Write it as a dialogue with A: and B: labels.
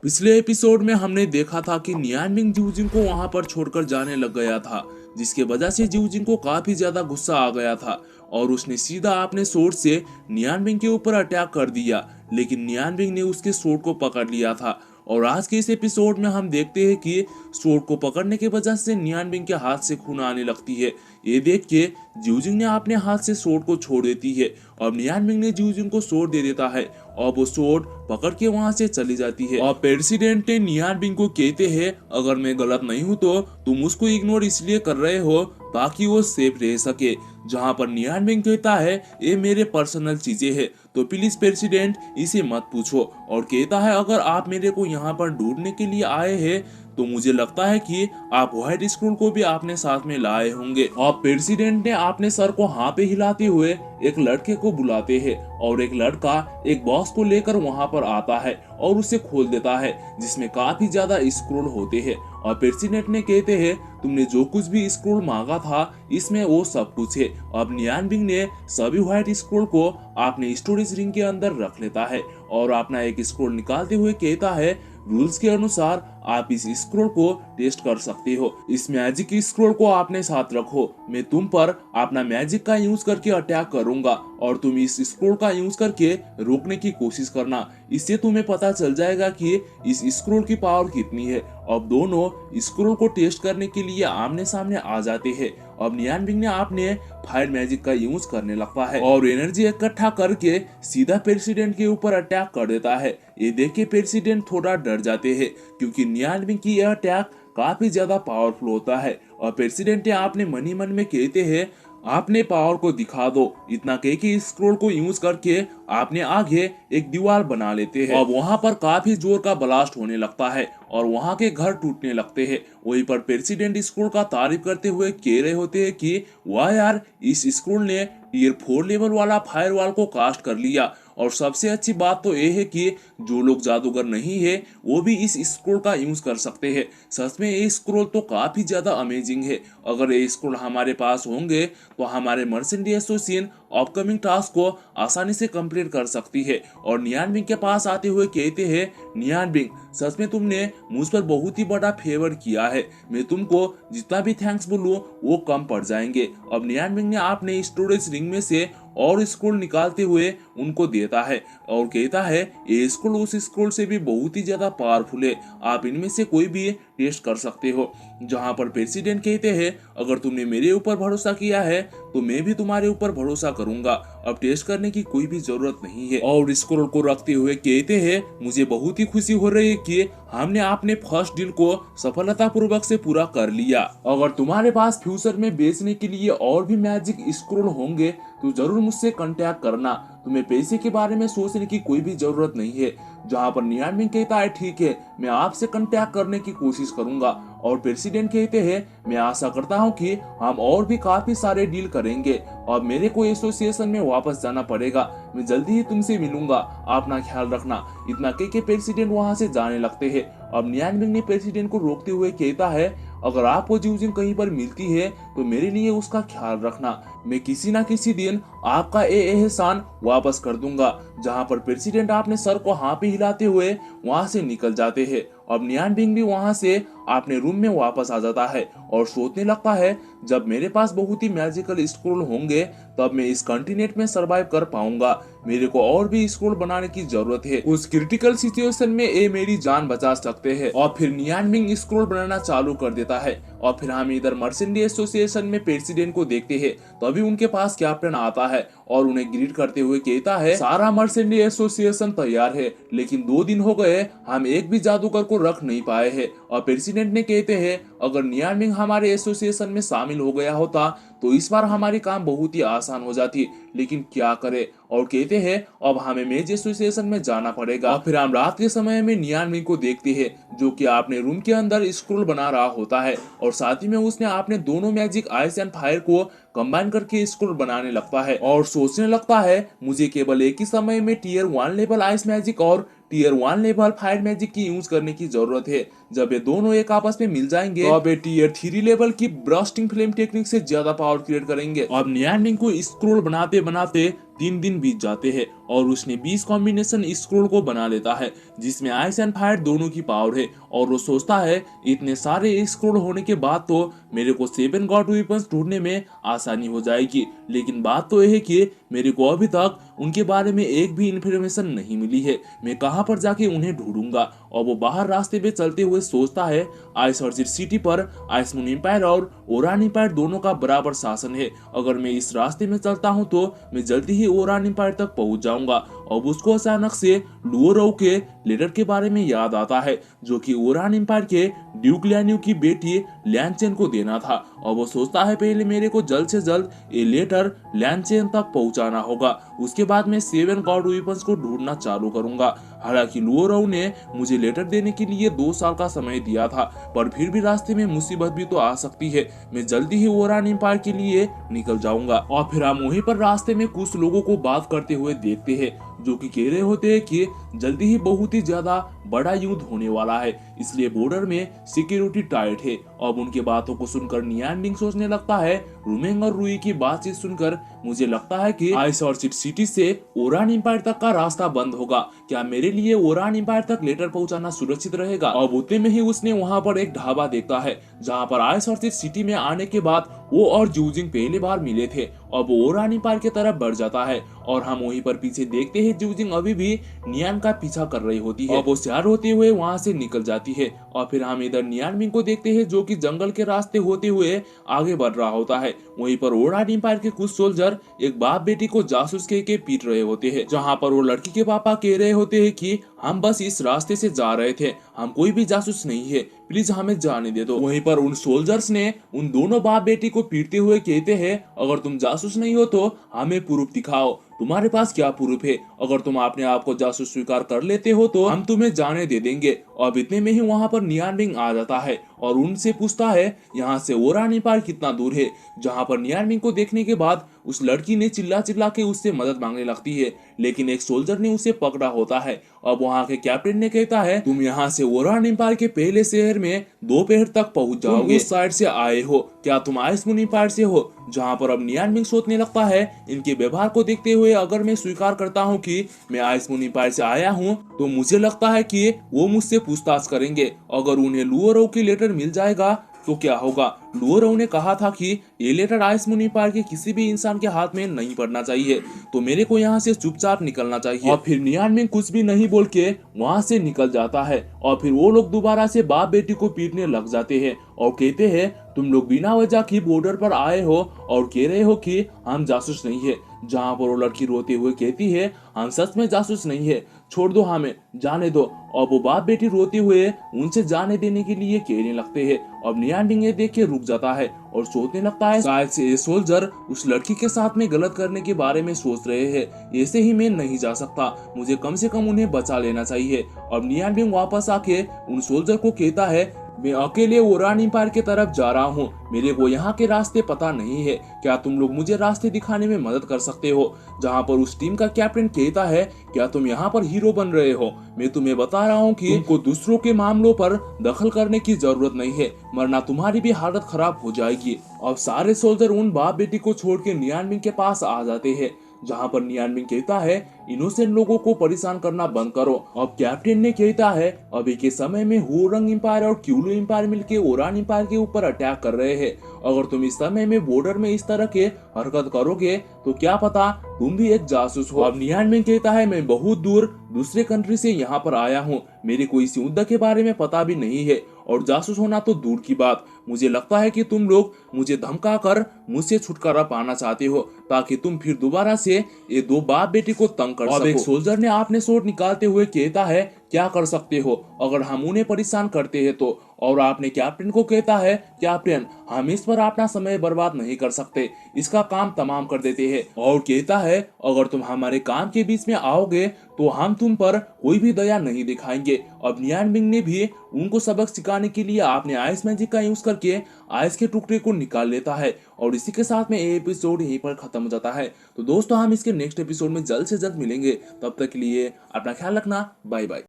A: पिछले एपिसोड में हमने देखा था कि नियानबिंग जिवजिंग को वहां पर छोड़कर जाने लग गया था, जिसके वजह से जिवजिंग को काफी ज्यादा गुस्सा आ गया था और उसने सीधा अपने सोर्ड से नियानबिंग के ऊपर अटैक कर दिया। लेकिन नियानबिंग ने उसके सोर्ड को पकड़ लिया था और आज के इस एपिसोड में हम देखते हैं कि सोर्ड को पकड़ने की वजह से नियानबिंग के हाथ से खून आने लगती है। ये देख के जिवजिंग ने अपने हाथ से सोर्ड को छोड़ देती है और नियानबिंग ने जिवजिंग को सोर्ड दे देता है और वो सोर्ड पकड़ के वहां से चली जाती है। और प्रेसिडेंट ने नियानबिंग को कहते हैं, अगर मैं गलत नहीं हूँ तो तुम उसको इग्नोर इसलिए कर रहे हो ताकि वो सेफ रह सके। जहाँ पर नियानबिंग कहता है, ये मेरे पर्सनल चीजें हैं तो प्लीज प्रेसिडेंट इसे मत पूछो। और कहता है, अगर आप मेरे को यहाँ पर ढूंढने के लिए आए हैं तो मुझे लगता है कि आप व्हाइट स्क्रोल को भी आपने साथ में लाए होंगे। और प्रेसिडेंट ने अपने सर को हाँ पे हिलाते हुए एक लड़के को बुलाते हैं और एक लड़का एक बॉक्स को लेकर वहां पर आता है और उसे खोल देता है, जिसमें काफी ज्यादा स्क्रोल होते हैं। और प्रेसिडेंट ने कहते हैं, तुमने जो कुछ भी स्क्रोल मांगा था इसमें वो सब कुछ है। अब नियानबिंग ने सभी व्हाइट स्क्रोल को अपने स्टोरेज रिंग के अंदर रख लेता है और अपना एक स्क्रोल निकालते हुए कहता है, रूल्स के अनुसार आप इस स्क्रोल को टेस्ट कर सकते हो। इस मैजिक स्क्रोल को अपने साथ रखो, मैं तुम पर अपना मैजिक का यूज करके अटैक करूंगा और तुम इस स्क्रोल का यूज करके रोकने की कोशिश करना। इससे तुम्हें पता चल जाएगा कि इस स्क्रोल की पावर कितनी है। अब दोनों स्क्रोल को टेस्ट करने के लिए आमने सामने आ जाते हैं। अब नियानबिंग ने आपने फायर मैजिक का यूज करने लगता है और एनर्जी इकट्ठा करके सीधा प्रेसिडेंट के ऊपर अटैक कर देता है। ये देख के प्रेसिडेंट थोड़ा डर जाते हैं क्योंकि नियानबिंग की यह अटैक काफी ज्यादा पावरफुल होता है। और प्रेसिडेंट आपने मन ही मन में कहते हैं, आपने पावर को दिखा दो। इतना कह के स्क्रोल को यूज करके आपने आगे एक दीवार बना लेते हैं और वहां पर काफी जोर का ब्लास्ट होने लगता है और वहां के घर टूटने लगते हैं। वहीं पर प्रेसिडेंट स्क्रोल का तारीफ करते हुए कह रहे होते हैं कि वाह यार, इस स्क्रोल ने टियर 4 लेवल वाला फायरवॉल को कास्ट कर लिया। और सबसे अच्छी बात तो यह है कि जो लोग जादूगर नहीं है वो भी इस स्क्रोल का यूज कर सकते हैं। सच में ये स्क्रोल तो काफी ज्यादा अमेजिंग है। अगर ये स्क्रोल हमारे पास होंगे तो हमारे मर्चेंट एसोसिएशन अपकमिंग टास्क को आसानी से कंप्लीट कर सकती है। और नियानबिंग के पास आते हुए कहते हैं, नियानबिंग सच में तुमने मुझ पर बहुत ही बड़ा फेवर किया है, मैं तुमको जितना भी थैंक्स बोलूं वो कम पड़ जाएंगे। अब नियानबिंग ने आपने स्टोरेज रिंग में से और स्क्रोल निकालते हुए उनको देता है और कहता है, ये स्क्रोल उस स्क्रोल से भी बहुत ही ज्यादा पावरफुल है, आप इनमें से कोई भी टेस्ट कर सकते हो। जहां पर प्रेसिडेंट कहते हैं, अगर तुमने मेरे ऊपर भरोसा किया है तो मैं भी तुम्हारे ऊपर भरोसा करूंगा, अब टेस्ट करने की कोई भी जरूरत नहीं है। और स्क्रोल को रखते हुए कहते हैं, मुझे बहुत ही खुशी हो रही है कि हमने अपने फर्स्ट डील को सफलतापूर्वक से पूरा कर लिया। अगर तुम्हारे पास फ्यूचर में बेचने के लिए और भी मैजिक स्क्रोल होंगे तो जरूर मुझसे कांटेक्ट करना, तुम्हें पैसे के बारे में सोचने की कोई भी जरूरत नहीं है। जहां पर नियानबिंग कहता है, ठीक है, मैं आपसे कांटेक्ट करने की कोशिश करूंगा। और प्रेसिडेंट कहते हैं, मैं आशा करता हूं कि हम और भी काफी सारे डील करेंगे। अब मेरे को एसोसिएशन में वापस जाना पड़ेगा, मैं जल्दी ही तुमसे मिलूंगा, अपना ख्याल रखना। इतना कह के प्रेसिडेंट वहां से जाने लगते हैं। अब नियानबिंग ने प्रेसिडेंट को रोकते हुए कहता है, अगर आपको जिवजिंग कहीं पर मिलती है तो मेरे लिए उसका ख्याल रखना, मैं किसी ना किसी दिन आपका ये एहसान वापस कर दूंगा। जहां पर प्रेसिडेंट आपने सर को हाँ पे हिलाते हुए वहां से निकल जाते हैं। अब नियानबिंग भी वहां से अपने रूम में वापस आ जाता है और सोचने लगता है, जब मेरे पास बहुत ही मैजिकल स्क्रोल होंगे तब मैं इस कॉन्टिनेंट में सरवाइव कर पाऊंगा, मेरे को और भी स्क्रोल बनाने की जरूरत है, उस क्रिटिकल सिचुएशन में ये मेरी जान बचा सकते हैं। और फिर नियानबिंग स्क्रोल बनाना चालू कर देता है। और फिर हम इधर मर्चेंट एसोसिएशन में प्रेसिडेंट को देखते हैं, तभी उनके पास कैप्टन आता है और उन्हें ग्रीट करते हुए कहता है, सारा मर्चेंट एसोसिएशन तैयार है, लेकिन 2 दिन हो गए हम एक भी जादूगर को रख नहीं पाए हैं। और प्रेसिडेंट ने कहते हैं, अगर नियानबिंग हमारे एसोसिएशन में शामिल हो गया होता तो इस बार हमारी काम बहुत ही आसान हो जाती, लेकिन क्या करे। और कहते हैं, अब हमें मेज एसोसिएशन में जाना पड़ेगा। और फिर हम रात के समय में नियानबिंग को देखते हैं जो कि अपने रूम के अंदर स्क्रोल बना रहा होता है और साथ ही में उसने अपने दोनों मैजिक आइस एंड फायर को कंबाइन करके स्क्रोल बनाने लगता है और सोचने लगता है, मुझे केवल एक ही समय में टियर 1 लेवल आइस मैजिक और टियर 1 लेवल फायर मैजिक की यूज करने की जरूरत है। जब ये दोनों एक आपस में मिल जाएंगे तो अब ये टियर 3 लेवल की ब्रस्टिंग फ्लेम टेक्निक से ज्यादा पावर क्रिएट करेंगे। अब नियानबिंग को स्क्रोल बनाते बनाते 3 दिन बीत जाते हैं और उसने 20 कॉम्बिनेशन स्क्रोल को बना लेता है जिसमें आइस एंड फायर दोनों की पावर है। और वो सोचता है इतने सारे स्क्रोल होने के बाद तो मेरे को 7 गॉड वेपन्स ढूंढने में आसानी हो जाएगी। लेकिन बात तो यह है कि मेरे को अभी तक उनके बारे में एक भी इंफॉर्मेशन नहीं मिली है, मैं कहाँ पर जाके उन्हें ढूंढूंगा। और वो बाहर रास्ते पे चलते हुए सोचता है आइस ऑर्चिड सिटी पर आइस मून एम्पायर और ओरान एम्पायर दोनों का बराबर शासन है। अगर मैं इस रास्ते में चलता हूँ तो मैं जल्दी ही ओरान एम्पायर तक पहुंच जाऊंगा। अब उसको अचानक से लुओराउ के लेटर के बारे में याद आता है जो कि ओरान एम्पायर के ड्यूक लियान्यू की बेटी लियांचेन को देना था। और वो सोचता है पहले मेरे को जल्द से जल्द ये लेटर लियांचेन तक पहुंचाना होगा, उसके बाद मैं 7 गॉड वेपन्स को ढूंढना चालू करूंगा। हालांकि लुओराउ ने मुझे लेटर देने के लिए 2 साल का समय दिया था, पर फिर भी रास्ते में मुसीबत भी तो आ सकती है, मैं जल्दी ही ओरान एम्पायर के लिए निकल जाऊंगा। और फिर हम वहीं पर रास्ते में कुछ लोगों को बात करते हुए देखते हैं जो कि कह रहे होते हैं कि जल्दी ही बहुत ही ज्यादा बड़ा युद्ध होने वाला है, इसलिए बॉर्डर में सिक्योरिटी टाइट है। अब उनके बातों को सुनकर नियान बिंग सोचने लगता है रूमेंग और रुई की बातचीत सुनकर मुझे लगता है कि आइस ऑर्चिड सिटी से ओरान एम्पायर तक का रास्ता बंद होगा, क्या मेरे लिए ओरान एम्पायर तक लेटर पहुंचाना सुरक्षित रहेगा। अब उतने में ही उसने वहां पर एक ढाबा देखता है जहां पर आइस ऑर्चिड सिटी में आने के बाद वो और जूजिंग पहली बार मिले थे। अब वो ओरान एम्पायर की तरफ बढ़ जाता है और हम वहीं पर पीछे देखते हैं जूजिंग अभी भी नियान का पीछा कर रही होती है। अब वो तैयार होते हुए वहां से निकल जाती है और फिर हम इधर नियान बिंग को देखते हैं जो कि जंगल के रास्ते होते हुए आगे बढ़ रहा होता है। वहीं पर ओरान एम्पायर के कुछ सोल्जर एक बाप बेटी को जासूस कह के पीट रहे होते हैं, जहां पर वो लड़की के पापा कह रहे होते हैं कि हम बस इस रास्ते से जा रहे थे, हम कोई भी जासूस नहीं है, प्लीज हमें जाने दे दो। वहीं पर उन सोल्जर्स ने उन दोनों बाप बेटी को पीटते हुए कहते हैं अगर तुम जासूस नहीं हो तो हमें प्रूफ दिखाओ, तुम्हारे पास क्या प्रूफ है, अगर तुम अपने आप को जासूस स्वीकार कर लेते हो तो हम तुम्हें जाने दे देंगे। और इतने में ही वहां पर नियान बिंग आ जाता है और उनसे पूछता है यहाँ से ओरान एम्पायर कितना दूर है। जहां पर नियान बिंग को देखने के बाद उस लड़की ने चिल्ला चिल्ला के उससे मदद मांगने लगती है, लेकिन एक सोल्जर ने उसे पकड़ा होता है। अब वहां के कैप्टन ने कहता है तुम यहाँ से ओरान एम्पायर के पहले शहर में दोपहर तक पहुंच जाओगे, उस साइड से आए हो, क्या तुम आइस मून एम्पायर से हो। जहां पर अब नियान बिंग सोचने लगता है इनके व्यवहार को देखते हुए अगर मैं स्वीकार करता हूं कि मैं आइस मून एम्पायर से आया हूं तो मुझे लगता है कि वो मुझसे पूछताछ करेंगे। अगर उन्हें लुओराउ की लेटर मिल जाएगा तो क्या होगा। लुओराउ ने कहा था कि ये लेटर आइस मून एम्पायर के किसी भी इंसान के हाथ में नहीं पड़ना चाहिए, तो मेरे को यहाँ से चुपचाप निकलना चाहिए। और फिर नियान बिंग कुछ भी नहीं बोल के वहां से निकल जाता है और फिर वो लोग दोबारा से बाप बेटी को पीटने लग जाते हैं और कहते हैं तुम लोग बिना वजह की बॉर्डर पर आए हो और कह रहे हो कि हम जासूस नहीं है। जहां पर वो लड़की रोते हुए कहती है हम सच में जासूस नहीं है, छोड़ दो हमें, जाने दो। और वो बाप बेटी रोते हुए उनसे जाने देने के लिए कहने लगते हैं। अब नियान बिंग ये देख के रुक जाता है और सोचने लगता है शायद से ये सोल्जर उस लड़की के साथ में गलत करने के बारे में सोच रहे हैं, ऐसे ही मैं नहीं जा सकता, मुझे कम से कम उन्हें बचा लेना चाहिए। अब नियान बिंग वापस आके उन सोल्जर को कहता है मैं अकेले ओरान एम्पायर की तरफ जा रहा हूँ, मेरे को यहाँ के रास्ते पता नहीं है, क्या तुम लोग मुझे रास्ते दिखाने में मदद कर सकते हो। जहाँ पर उस टीम का कैप्टन कहता है क्या तुम यहाँ पर हीरो बन रहे हो, मैं तुम्हें बता रहा हूँ कि तुमको दूसरों के मामलों पर दखल करने की जरूरत नहीं है, वरना तुम्हारी भी हालत खराब हो जाएगी। अब सारे सोल्जर उन बाप बेटी को छोड़ के नियान बिंग के पास आ जाते हैं, जहां पर नियान बिंग कहता है इनोसेंट लोगों को परेशान करना बंद करो। अब कैप्टन ने कहता है अभी के समय में हुरंग एम्पायर और क्यूलू एम्पायर मिलके ओरान एम्पायर के ऊपर अटैक कर रहे हैं, अगर तुम इस समय में बॉर्डर में इस तरह के हरकत करोगे तो क्या पता तुम भी एक जासूस हो। अब नियान बिंग कहता है मैं बहुत दूर दूसरे कंट्री से यहाँ पर आया हूँ, मेरे को इस युद्ध के बारे में पता भी नहीं है और जासूस होना तो दूर की बात, मुझे लगता है कि तुम लोग मुझे धमका कर मुझसे छुटकारा पाना चाहते हो ताकि तुम फिर दोबारा से ये दो बाप बेटी को तंग कर सको। अब एक सोल्जर ने आपने सोट निकालते हुए कहता है क्या कर सकते हो अगर हम उन्हें परेशान करते हैं तो। और आपने कैप्टन को कहता है कैप्टन हम इस पर अपना समय बर्बाद नहीं कर सकते, इसका काम तमाम कर देते हैं। और कहता है अगर तुम हमारे काम के बीच में आओगे तो हम तुम पर कोई भी दया नहीं दिखाएंगे। अब नियान बिंग ने भी उनको सबक सिखाने के लिए आपने आइस मैजिक का यूज करके आइस के टुकड़े को निकाल लेता है। और इसी के साथ में ये एपिसोड यहीं पर खत्म हो जाता है। तो दोस्तों हम इसके नेक्स्ट एपिसोड में जल्द से जल्द मिलेंगे, तब तक के लिए अपना ख्याल रखना, बाय बाय।